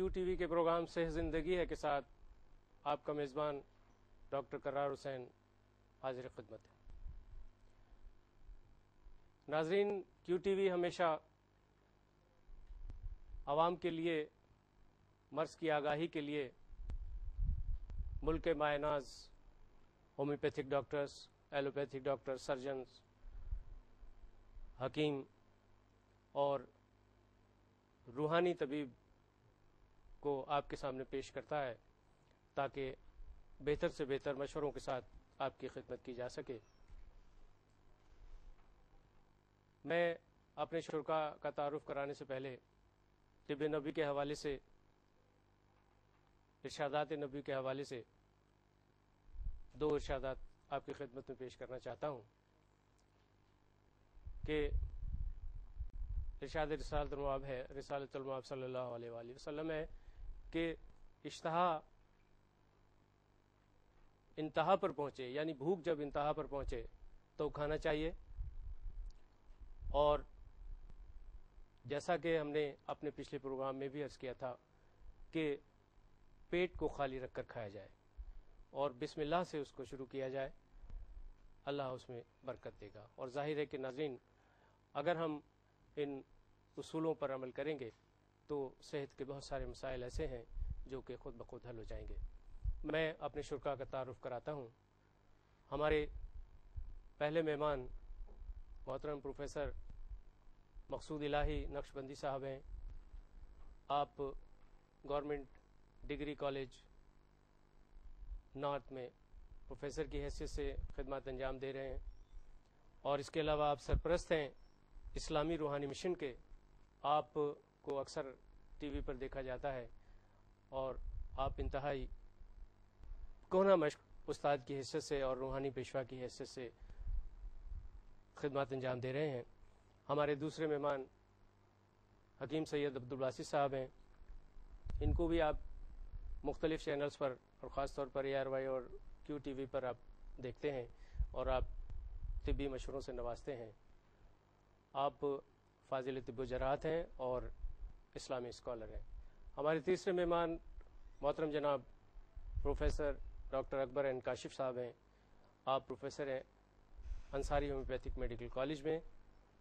کیو T V کے programme صحت زندگی ہے کے ساتھ آپ کا میزبان ڈاکٹر قرار حسین حاضر خدمت ہے۔ ناظرین، کیو ٹی وی ہمیشہ عوام کے لیے مرض کی آگاہی کے لیے ملک کے مایہ ناز homeopathic doctors, allopathic doctor, surgeons, حکیم اور روحانی طبیب کو آپ کے سامنے پیش کرتا ہے تاکہ بہتر سے بہتر مشوروں کے ساتھ آپ کی خدمت کی جا سکے۔ میں اپنے شرکاء کا تعارف کرانے سے پہلے طب نبوی کے حوالے سے، ارشادات نبوی کے حوالے سے دو ارشادات آپ کی خدمت میں پیش کرنا چاہتا ہوں کہ ارشاد رسالت المآب ہے، رسالت المآب صلی اللہ علیہ وآلہ وسلم ہے کہ اشتہا انتہا پر پہنچے، یعنی بھوک جب انتہا پر پہنچے تو کھانا چاہیے، اور جیسا کہ ہم نے اپنے پچھلے پروگرام میں بھی عرض کیا تھا کہ پیٹ کو خالی رکھ کر کھایا جائے اور بسم اللہ سے اس کو شروع کیا جائے، اللہ اس میں برکت دے گا۔ اور ظاہر ہے کہ ناظرین، اگر ہم ان اصولوں پر عمل کریں گے تو صحت کے بہت سارے مسائل ایسے ہیں جو کہ خود بخود حل ہو جائیں گے۔ میں اپنے شرکاء کا تعارف کراتا ہوں۔ ہمارے پہلے مہمان محترم پروفیسر مقصود الہی نقشبندی صاحب ہیں۔ آپ گورنمنٹ ڈگری کالج نارتھ میں پروفیسر کی حیثیت سے خدمات انجام دے رہے ہیں، اور اس کے علاوہ آپ سرپرست ہیں اسلامی روحانی مشن کے۔ آپ کو اکثر ٹی وی پر دیکھا جاتا ہے اور آپ انتہائی کونا مشق استاد کی حیثیت سے اور روحانی پیشوا کی حیثیت سے خدمات انجام دے رہے ہیں۔ ہمارے دوسرے مہمان حکیم سید عبدالباسط صاحب ہیں۔ ان کو بھی آپ مختلف چینلز پر اور خاص طور پر ARY اور کیو ٹی وی پر آپ دیکھتے ہیں اور آپ طبی مشوروں سے نوازتے ہیں۔ آپ فاضل طب و جراحت ہیں اور اسلامی اسکالر ہیں۔ ہمارے تیسرے مہمان محترم جناب پروفیسر ڈاکٹر اکبر این کاشف صاحب ہیں۔ آپ پروفیسر ہیں انصاری ہومیوپیتھک میڈیکل کالج میں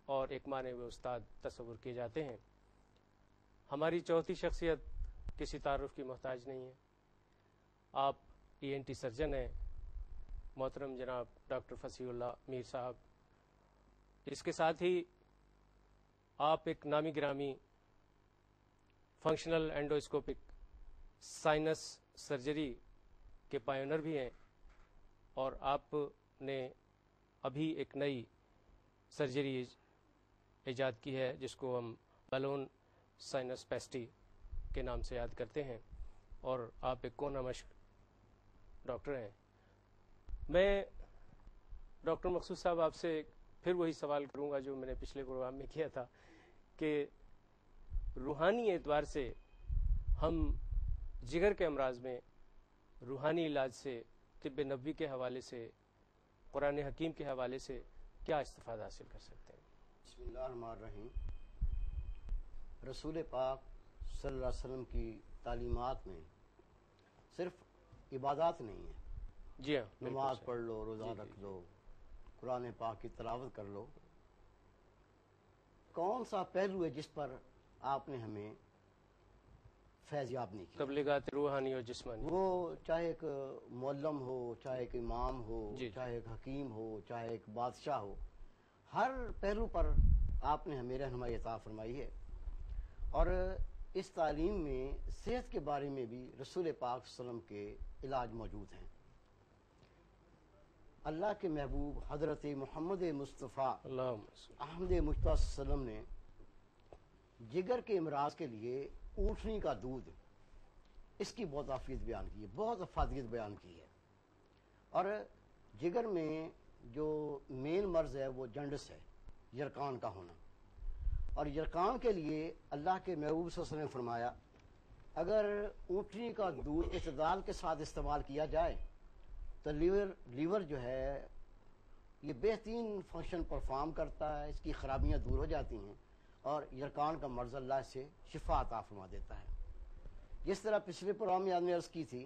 اور ایک مانے ہوئے استاد تصور کیے جاتے ہیں۔ ہماری چوتھی شخصیت کسی تعارف کی محتاج نہیں ہے۔ آپ ENT سرجن ہیں، محترم جناب ڈاکٹر فصیح اللہ میر صاحب۔ اس کے ساتھ ہی آپ ایک نامی گرامی فنکشنل اینڈوسکوپک سائنس سرجری کے پائونر بھی ہیں، اور آپ نے ابھی ایک نئی سرجری ایجاد کی ہے جس کو ہم بالون سائنس پیسٹی کے نام سے یاد کرتے ہیں، اور آپ ایک کونا مشق ڈاکٹر ہیں۔ میں ڈاکٹر مقصود صاحب آپ سے پھر وہی سوال کروں گا جو میں نے پچھلے پروگرام میں کیا تھا کہ روحانی اعتبار سے ہم جگر کے امراض میں روحانی علاج سے، طب نبوی کے حوالے سے، قرآن حکیم کے حوالے سے کیا استفادہ حاصل کر سکتے ہیں؟ بسم اللہ الرحمن الرحیم۔ رسول پاک صلی اللہ علیہ وسلم کی تعلیمات میں صرف عبادات نہیں ہیں، جی ہاں، نماز پڑھ لو، روزہ رکھ لو، قرآن پاک کی تلاوت کر لو۔ کون سا پہلو ہے جس پر آپ نے ہمیں فیض یاب نہیں کیا؟ تبلیغات روحانی اور جسمانی، وہ چاہے ایک معلم ہو، چاہے ایک امام ہو، چاہے ایک حکیم ہو، چاہے ایک بادشاہ ہو، ہر پہلو پر آپ نے ہمیں رہنمائی عطا فرمائی ہے۔ اور اس تعلیم میں صحت کے بارے میں بھی رسول پاک صلی اللہ علیہ وسلم کے علاج موجود ہیں۔ اللہ کے محبوب حضرت محمد مصطفیٰ احمد مجتبیٰ صلی اللہ علیہ وسلم نے جگر کے امراض کے لیے اونٹنی کا دودھ، اس کی بہت افادیت بیان کی ہے، بہت افادیت بیان کی ہے۔ اور جگر میں جو مین مرض ہے وہ جنڈس ہے، یرقان کا ہونا، اور یرقان کے لیے اللہ کے محبوب صلی اللہ علیہ وسلم نے فرمایا اگر اونٹنی کا دودھ اعتدال کے ساتھ استعمال کیا جائے تو لیور جو ہے یہ بہترین فنکشن پرفارم کرتا ہے، اس کی خرابیاں دور ہو جاتی ہیں اور یرقان کا مرض اللہ سے شفا عطا فرما دیتا ہے۔ جس طرح پچھلے پروگرام میں آپ نے عرض کی تھی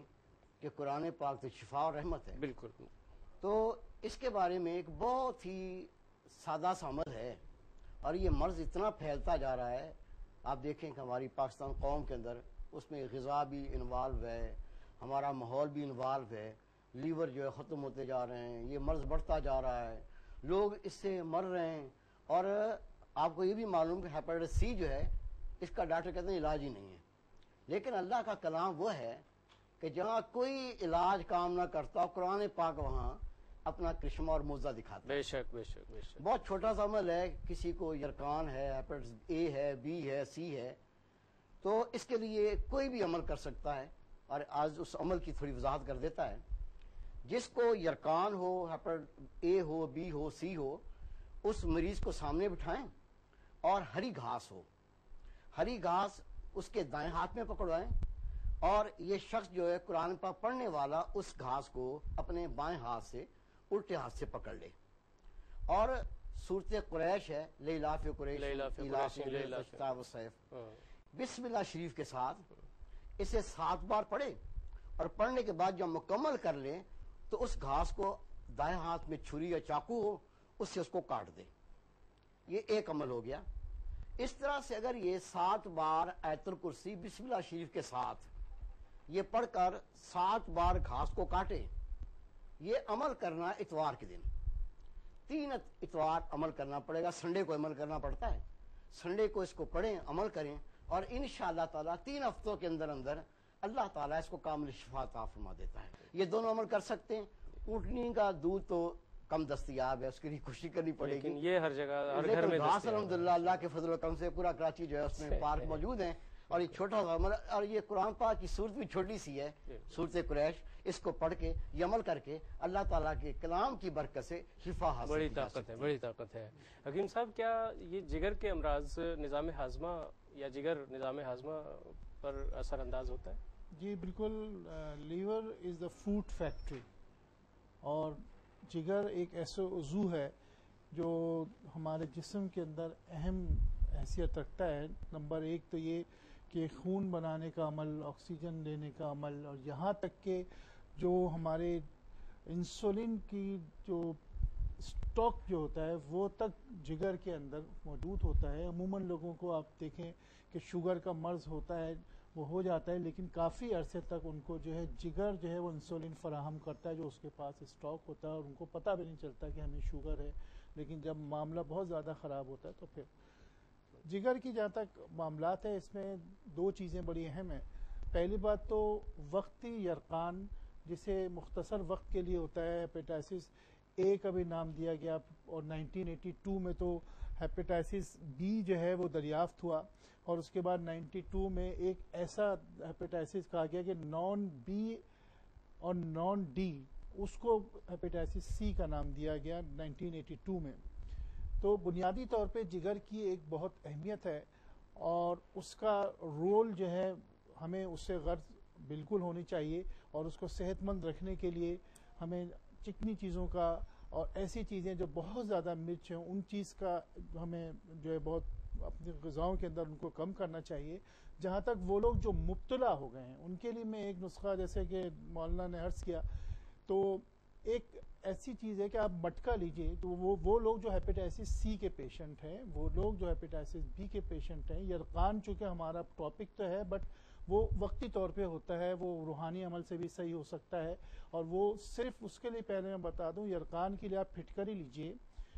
کہ قرآن پاک تو شفا اور رحمت ہے، بالکل، تو اس کے بارے میں ایک بہت ہی سادہ سا عمل ہے، اور یہ مرض اتنا پھیلتا جا رہا ہے. آپ دیکھیں کہ ہماری پاکستان قوم کے اندر اس میں غذا بھی انوالو ہے، ہمارا ماحول بھی انوالو ہے، لیور جو ہے ختم ہوتے جا رہے ہیں، یہ مرض بڑھتا جا رہا ہے، لوگ اس سے مر رہے ہیں. اور آپ کو یہ بھی معلوم کہ ہیپیٹائٹس سی جو ہے اس کا ڈاکٹر کہتے ہیں علاج ہی نہیں ہے. لیکن اللہ کا کلام وہ ہے کہ جہاں کوئی علاج کام نہ کرتا، قرآن پاک وہاں اپنا کرشمہ اور معجزہ دکھاتا ہے. بے شک بے شک بے شک. بہت چھوٹا سا عمل ہے، کسی کو یرقان ہے، ہیپیٹائٹس اے ہے، بی ہے، سی ہے، تو اس کے لیے کوئی بھی عمل کر سکتا ہے. اور آج اس عمل کی تھوڑی وضاحت کر دیتا ہے. جس کو یرقان ہو، ہیپیٹائٹس اے ہو، بی ہو، سی ہو، اس مریض کو سامنے بٹھائیں اور ہری گھاس ہو، ہری گھاس اس کے دائیں ہاتھ میں پکڑوائیں، اور یہ شخص جو ہے قرآن پاک پڑھنے والا اس گھاس کو اپنے بائیں ہاتھ سے الٹے ہاتھ سے پکڑ لے، اور سورت قریش ہے، لیلاف قریش بسم اللہ شریف کے ساتھ اسے 7 بار پڑھے، اور پڑھنے کے بعد جب مکمل کر لیں تو اس گھاس کو دائیں ہاتھ میں چھری یا چاقو ہو اس سے اس کو کاٹ دے. یہ ایک عمل ہو گیا. اس طرح سے اگر یہ 7 بار آیت الکرسی بسم اللہ شریف کے ساتھ یہ پڑھ کر 7 بار گھاس کو کاٹے، یہ عمل کرنا اتوار کے دن 3 اتوار عمل کرنا پڑے گا. سنڈے کو عمل کرنا پڑتا ہے. سنڈے کو اس کو پڑھیں، عمل کریں، اور انشاءاللہ تعالیٰ 3 ہفتوں کے اندر اندر اللہ تعالیٰ اس کو کامل شفا عطا فرما دیتا ہے. یہ دونوں عمل کر سکتے ہیں. اونٹنی کا دودھ تو کم دستیاب ہے، اس کے لیے کوشش کرنی پڑے گی، لیکن یہ ہر جگہ ہر گھر لیکن میں گھاس الحمدللہ اللہ کے فضل و کرم سے پورا کراچی جو ہے اس میں پارک موجود ہیں، اور یہ چھوٹا سا عمل، اور یہ قرآن پاک کی صورت بھی چھوٹی سی ہے، سورت قریش. اس کو پڑھ کے یہ عمل کر کے اللہ تعالیٰ کے کلام کی برکت سے شفا حاصل بڑی کی جا طاقت سکتی ہے، بڑی طاقت ہے. حکیم صاحب، کیا یہ جگر کے امراض نظام ہاضمہ یا جگر نظام ہاضمہ پر اثر انداز ہوتا ہے؟ جی بالکل. Liver is the food factory, اور جگر ایک ایسا عضو ہے جو ہمارے جسم کے اندر اہم حیثیت رکھتا ہے. نمبر 1 تو یہ کہ خون بنانے کا عمل، آکسیجن لینے کا عمل، اور یہاں تک کہ جو ہمارے انسولین کی جو اسٹاک جو ہوتا ہے وہ تک جگر کے اندر موجود ہوتا ہے. عموماً لوگوں کو آپ دیکھیں کہ شوگر کا مرض ہوتا ہے، وہ ہو جاتا ہے، لیکن کافی عرصے تک ان کو جو ہے جگر جو ہے وہ انسولین فراہم کرتا ہے جو اس کے پاس اسٹاک ہوتا ہے، اور ان کو پتہ بھی نہیں چلتا کہ ہمیں شوگر ہے. لیکن جب معاملہ بہت زیادہ خراب ہوتا ہے تو پھر جگر کی جہاں تک معاملات ہیں، اس میں 2 چیزیں بڑی اہم ہیں. پہلی بات تو وقتی یرقان، جسے مختصر وقت کے لیے ہوتا ہے. ہیپیٹائٹس اے کا بھی نام دیا گیا، اور 1982 میں تو ہیپیٹائٹس بی جو ہے وہ دریافت ہوا، اور اس کے بعد 92 میں ایک ایسا ہیپیٹائٹس کہا گیا کہ نان بی اور نان ڈی، اس کو ہیپیٹائٹس سی کا نام دیا گیا 1982 میں. تو بنیادی طور پہ جگر کی ایک بہت اہمیت ہے، اور اس کا رول جو ہے ہمیں اس سے غرض بالکل ہونی چاہیے، اور اس کو صحت مند رکھنے کے لیے ہمیں چکنی چیزوں کا اور ایسی چیزیں جو بہت زیادہ مرچ ہیں ان چیز کا ہمیں جو ہے بہت اپنی غذاؤں کے اندر ان کو کم کرنا چاہیے. جہاں تک وہ لوگ جو مبتلا ہو گئے ہیں ان کے لیے میں ایک نسخہ، جیسے کہ مولانا نے عرض کیا، تو ایک ایسی چیز ہے کہ آپ مٹکا لیجئے. تو وہ لوگ جو ہیپیٹائٹس سی کے پیشنٹ ہیں، وہ لوگ جو ہیپیٹائٹس بی کے پیشنٹ ہیں، یرقان چونکہ ہمارا ٹاپک تو ہے بٹ وہ وقتی طور پہ ہوتا ہے، وہ روحانی عمل سے بھی صحیح ہو سکتا ہے. اور وہ صرف اس کے لیے پہلے میں بتا دوں، یرقان کے لیے آپ پھٹکری لیجئے،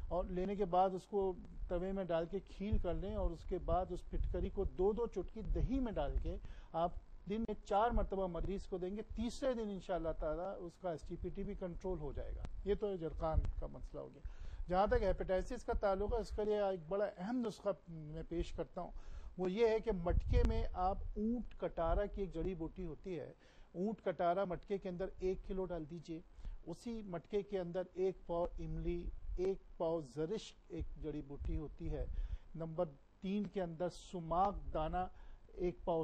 اور لینے کے بعد اس کو توے میں ڈال کے کھیل کر لیں، اور اس کے بعد اس پھٹکری کو 2 چٹکی دہی میں ڈال کے آپ دن میں 4 مرتبہ مریض کو دیں گے. تیسرے دن انشاءاللہ تعالیٰ اس کا STPT بھی کنٹرول ہو جائے گا. یہ تو یرقان کا مسئلہ ہو گیا. جہاں تک ہیپیٹائٹس کا تعلق ہے، اس کے لیے ایک بڑا اہم نسخہ میں پیش کرتا ہوں. وہ یہ ہے کہ مٹکے میں آپ اونٹ کٹارا کی ایک جڑی بوٹی ہوتی ہے، اونٹ کٹارا مٹکے کے اندر 1 کلو ڈال دیجئے. اسی مٹکے کے اندر 1 پاؤ املی، 1 پاؤ زرش ایک جڑی بوٹی ہوتی ہے. نمبر 3 کے اندر سماق دانہ 1 پاؤ